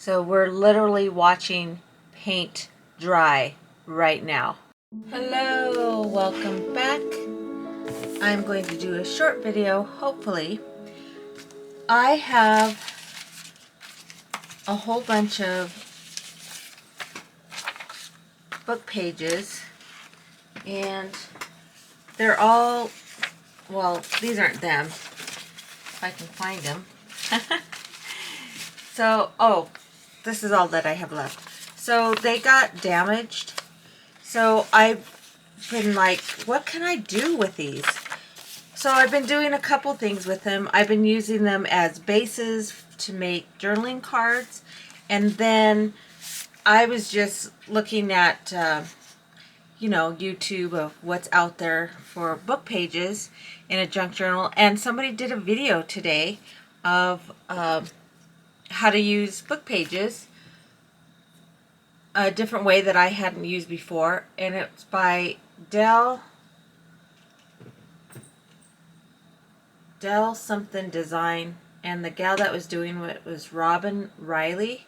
So we're literally watching paint dry right now. Hello, welcome back. I'm going to do a short video, hopefully. I have a whole bunch of book pages, and they're all, well, these aren't them, if I can find them. So, oh, this is all that I have left. So they got damaged. So I've been like, what can I do with these? So I've been doing a couple things with them. I've been using them as bases to make journaling cards. And then I was just looking at, YouTube of what's out there for book pages in a junk journal. And somebody did a video today of how to use book pages a different way that I hadn't used before. And it's by Dell something design, and the gal that was doing it was Robin Riley.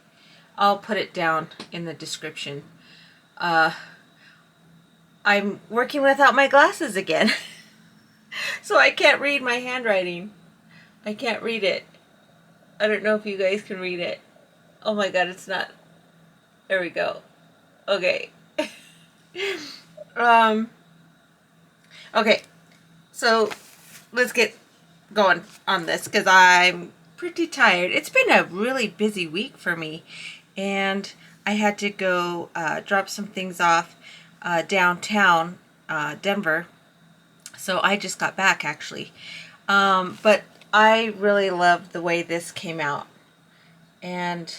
I'll put it down in the description. I'm working without my glasses again. So I can't read my handwriting. I can't read it. I don't know if you guys can read it. Oh my god, it's not. There we go. Okay. Okay. So let's get going on this because I'm pretty tired. It's been a really busy week for me, and I had to go drop some things off downtown Denver. So I just got back actually, but I really loved the way this came out, and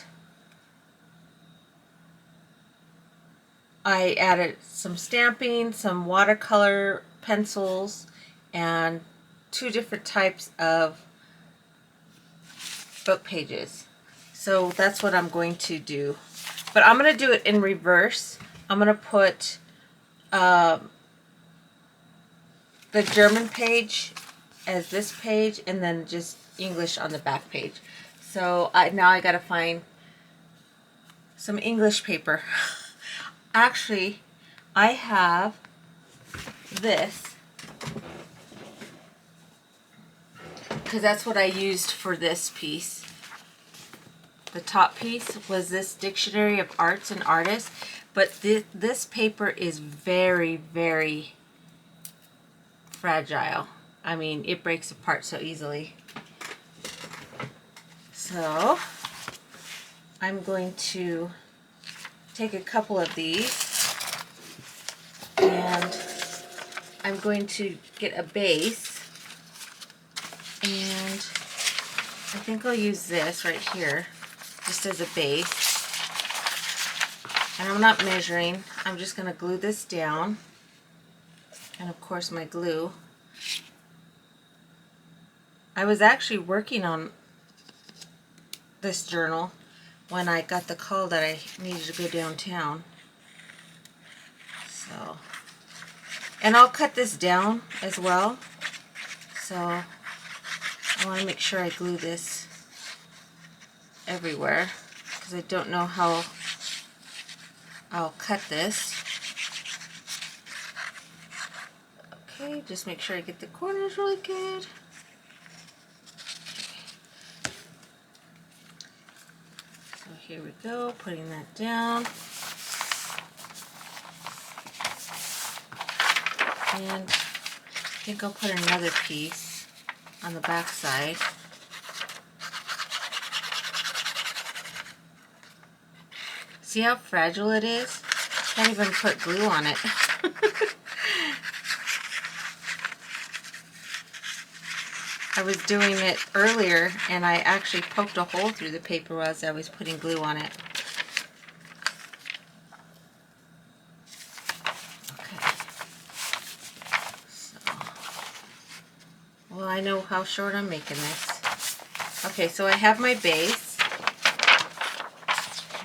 I added some stamping, some watercolor pencils, and 2 different types of book pages. So that's what I'm going to do. But I'm going to do it in reverse. I'm going to put the German page as this page, and then just English on the back page. So now I got to find some English paper. Actually, I have this, because that's what I used for this piece. The top piece was this Dictionary of Arts and Artists, but this paper is very, very fragile. I mean, it breaks apart so easily. So I'm going to take a couple of these, and I'm going to get a base, and I think I'll use this right here just as a base. And I'm not measuring, I'm just going to glue this down, and of course my glue. I was actually working on this journal when I got the call that I needed to go downtown. So, and I'll cut this down as well. So I want to make sure I glue this everywhere, because I don't know how I'll cut this. Okay, just make sure I get the corners really good. So here we go, putting that down. And I think I'll put another piece on the back side. See how fragile it is? Can't even put glue on it. I was doing it earlier, and I actually poked a hole through the paper as I was putting glue on it. Okay. So, well, I know how short I'm making this. Okay, so I have my base.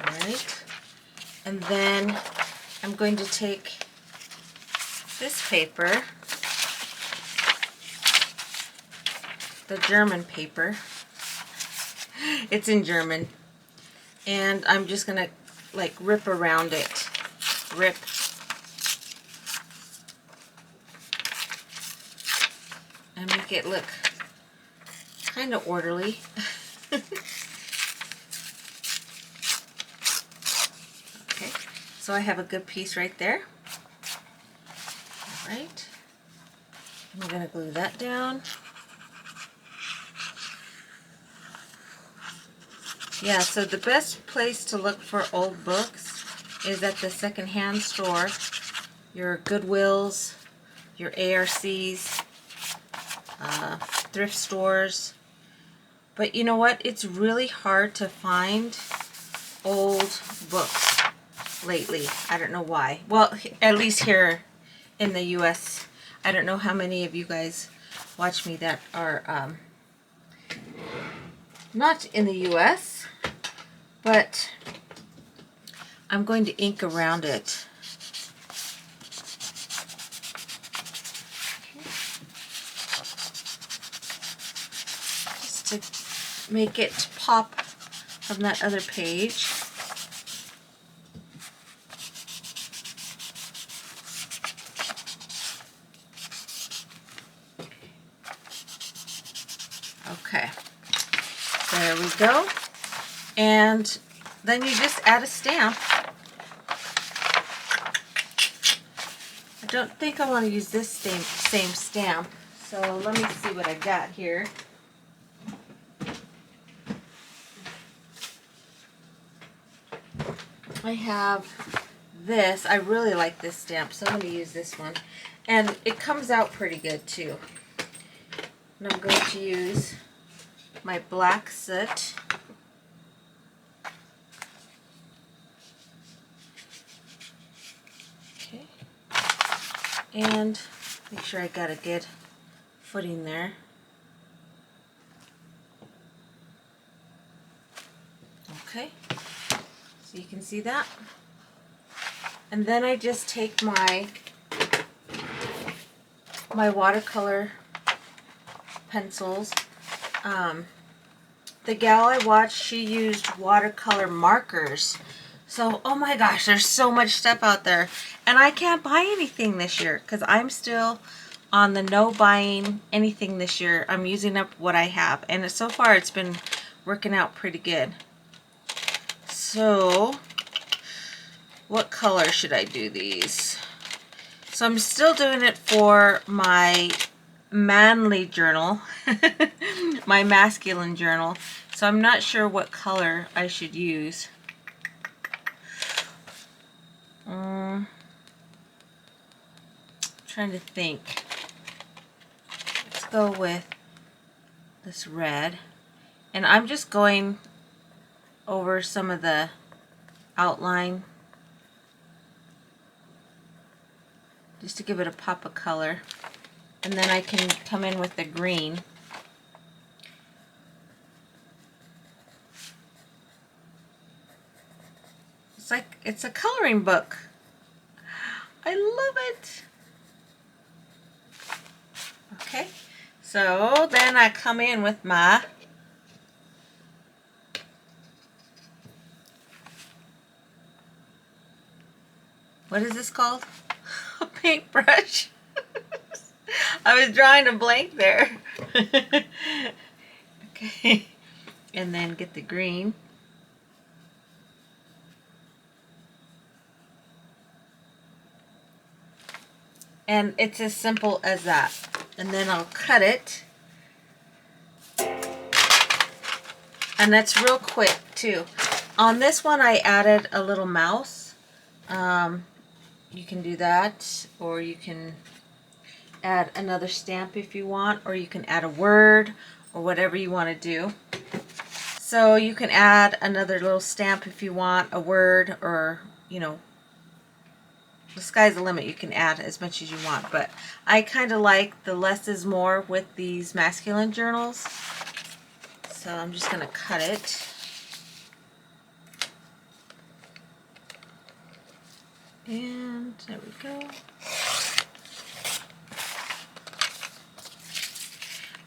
Alright. And then I'm going to take this paper, the German paper. It's in German. and I'm just gonna like rip around it. Rip. And make it look kind of orderly. Okay, so I have a good piece right there. All right, I'm gonna glue that down. Yeah, so the best place to look for old books is at the secondhand store, your Goodwills, your ARCs, thrift stores. But you know what? It's really hard to find old books lately. I don't know why. Well, at least here in the US. I don't know how many of you guys watch me that are not in the US, but I'm going to ink around it. Just to make it pop from that other page. Okay, there we go. And then you just add a stamp. I don't think I want to use this same stamp, so let me see what I got here. I have this. I really like this stamp, so I'm going to use this one. And it comes out pretty good too. And I'm going to use my black soot. Okay. And make sure I got a good footing there. Okay. So you can see that. And then I just take my watercolor pencils. The gal I watched, she used watercolor markers. So, oh my gosh, there's so much stuff out there. And I can't buy anything this year because I'm still on the no buying anything this year. I'm using up what I have. And so far it's been working out pretty good. So, what color should I do these? So I'm still doing it for my manly journal, my masculine journal. So I'm not sure what color I should use. Trying to think. Let's go with this red. And I'm just going over some of the outline just to give it a pop of color. And then I can come in with the green. It's like it's a coloring book. I love it. Okay, so then I come in with my what is this called? A paintbrush. I was drawing a blank there. Okay, and then get the green. And it's as simple as that. And then I'll cut it. And that's real quick too. On this one I added a little mouse. You can do that, or you can add another stamp if you want, or you can add a word, or whatever you want to do. So you can add another little stamp if you want, a word, or, you know, the sky's the limit. You can add as much as you want, but I kind of like the less is more with these masculine journals. So I'm just going to cut it. And there we go.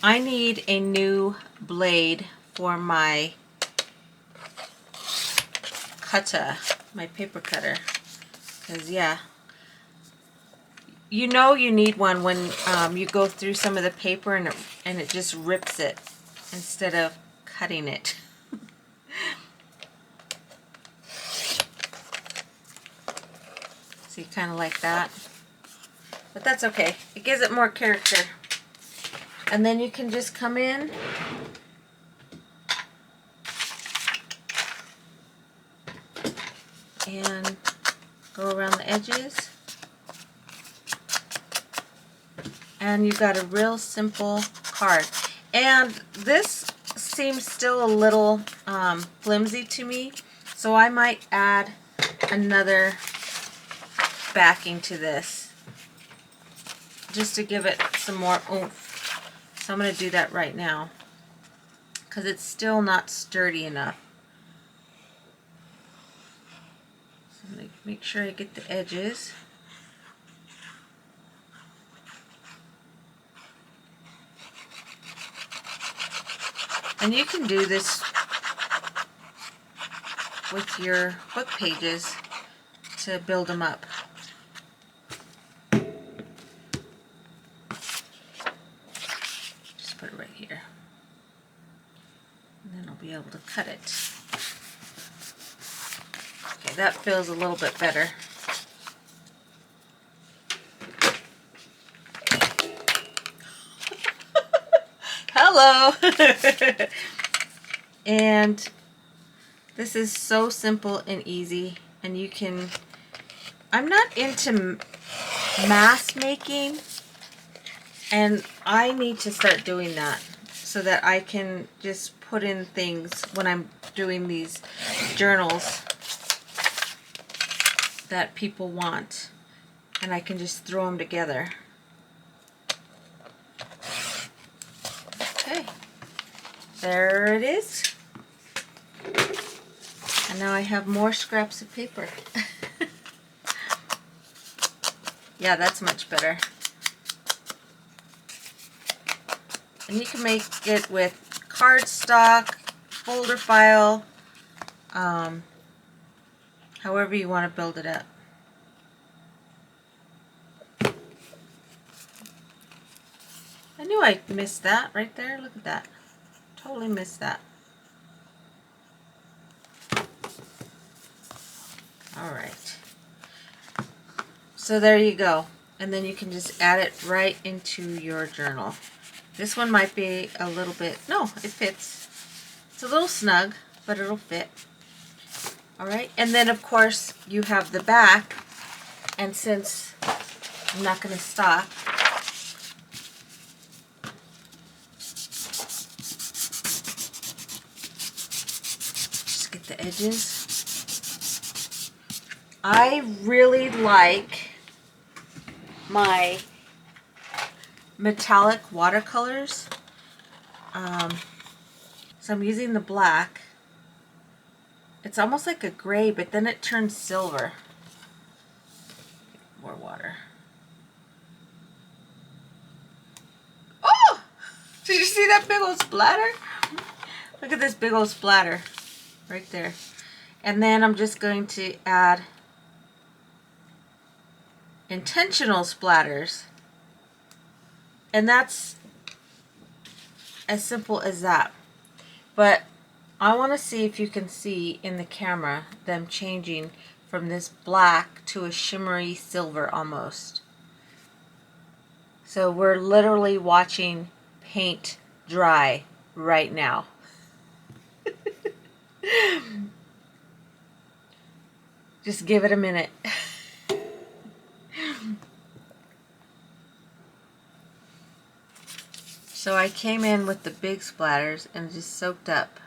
I need a new blade for my cutter, my paper cutter. Because, yeah, you know you need one when you go through some of the paper and it just rips it instead of cutting it. See, kind of like that. But that's okay. It gives it more character. And then you can just come in and go around the edges. And you've got a real simple card. And this seems still a little flimsy to me, so I might add another backing to this just to give it some more oomph. So I'm going to do that right now because it's still not sturdy enough. So I'm going to make sure I get the edges. And you can do this with your book pages to build them up. Just put it right here. And then I'll be able to cut it. Okay, that feels a little bit better. Hello! And this is so simple and easy, and you can, I'm not into mass making, and I need to start doing that so that I can just put in things when I'm doing these journals that people want, and I can just throw them together. Okay, there it is. And now I have more scraps of paper. Yeah, that's much better. And you can make it with cardstock, folder file, however you want to build it up. I knew I missed that right there. Look at that. Totally missed that. Alright. So there you go. And then you can just add it right into your journal. This one might be a little bit, no, it fits. It's a little snug, but it'll fit. Alright, and then of course you have the back, and since I'm not going to stop, just get the edges. I really like my metallic watercolors. So I'm using the black. It's almost like a gray, but then it turns silver. More water. Oh! Did you see that big old splatter? Look at this big old splatter right there. And then I'm just going to add intentional splatters. And that's as simple as that. But I want to see if you can see in the camera them changing from this black to a shimmery silver almost. So we're literally watching paint dry right now. Just give it a minute. So I came in with the big splatters and just soaked up.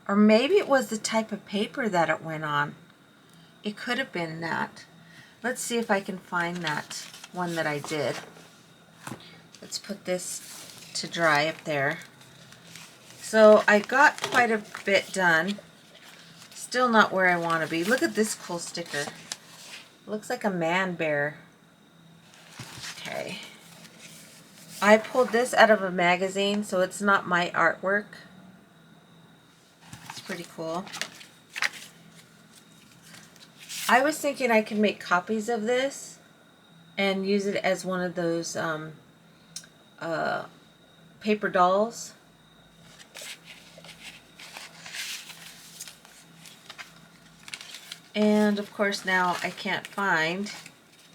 Or maybe it was the type of paper that it went on. It could have been that. Let's see if I can find that one that I did. Let's put this to dry up there. So I got quite a bit done. Still not where I want to be. Look at this cool sticker. It looks like a man bear. Okay. I pulled this out of a magazine, so it's not my artwork. pretty cool. I was thinking I could make copies of this and use it as one of those paper dolls. And of course now I can't find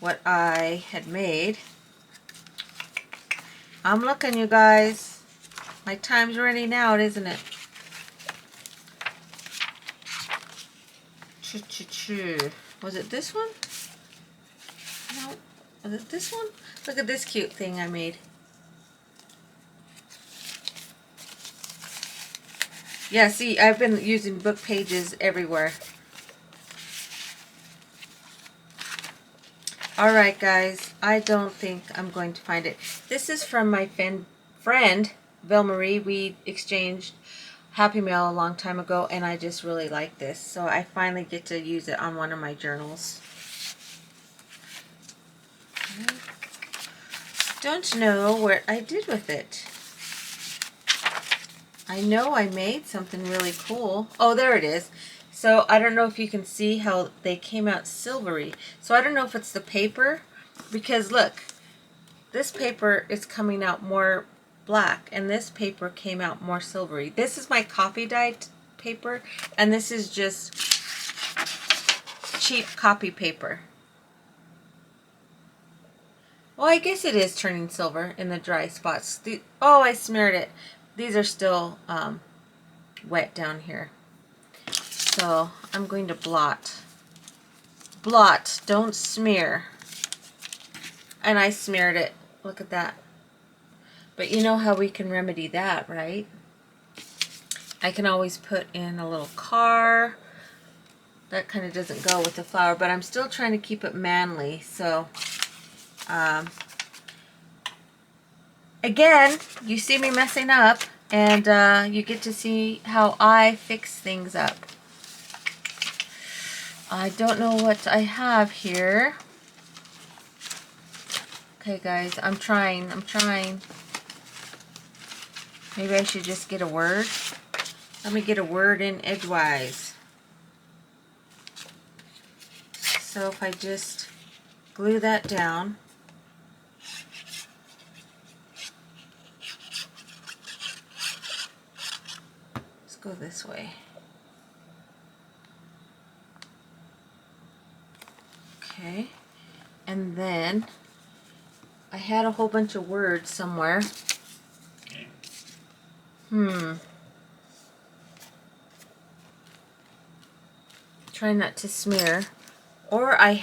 what I had made. I'm looking, you guys. My time's running out, isn't it? Was it this one? No. Was it this one? Look at this cute thing I made. Yeah, see, I've been using book pages everywhere. Alright guys, I don't think I'm going to find it. This is from my friend, Belle Marie. We exchanged Happy Mail a long time ago, and I just really like this. So I finally get to use it on one of my journals. Don't know what I did with it. I know I made something really cool. Oh, there it is. So I don't know if you can see how they came out silvery. So I don't know if it's the paper, because look, this paper is coming out more black and this paper came out more silvery. This is my coffee dyed paper, and this is just cheap copy paper. Well, I guess it is turning silver in the dry spots. Oh, I smeared it. These are still wet down here. So I'm going to blot. Blot, don't smear. And I smeared it. Look at that. But you know how we can remedy that, right? I can always put in a little car. That kind of doesn't go with the flower, but I'm still trying to keep it manly. So, again, you see me messing up, and you get to see how I fix things up. I don't know what I have here. Okay, guys, I'm trying. Maybe I should just get a word. Let me get a word in edgewise. So if I just glue that down. Let's go this way. Okay, and then I had a whole bunch of words somewhere. Try not to smear. Or I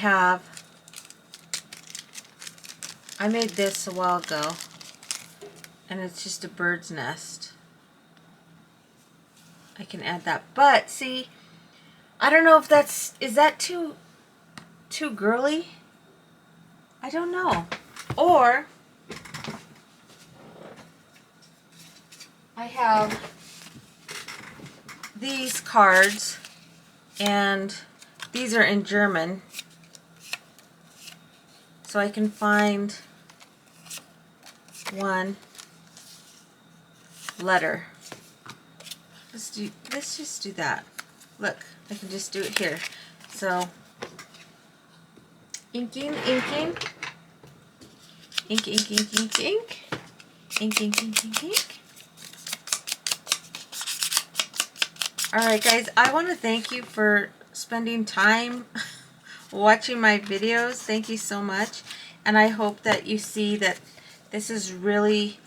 made this a while ago, and it's just a bird's nest. I can add that, but see, I don't know if is that too girly? I don't know. Or I have these cards, and these are in German, so I can find one letter. Let's just do that. Look, I can just do it here. So inking, ink, ink, ink, ink, ink, ink, ink, ink, ink, ink. Alright guys, I want to thank you for spending time watching my videos. Thank you so much, and I hope that you see that this is really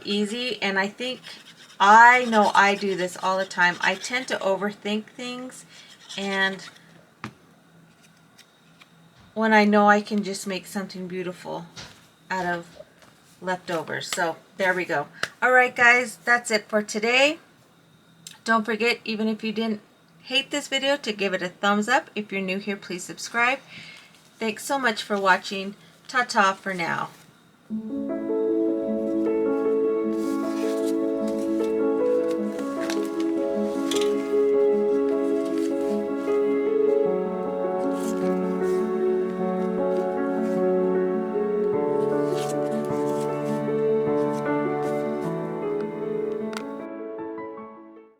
easy. And I know I do this all the time. I tend to overthink things, and when I know I can just make something beautiful out of leftovers. So there we go. Alright guys, that's it for today. Don't forget, even if you didn't hate this video, to give it a thumbs up. If you're new here, please subscribe. Thanks so much for watching. Ta-ta for now.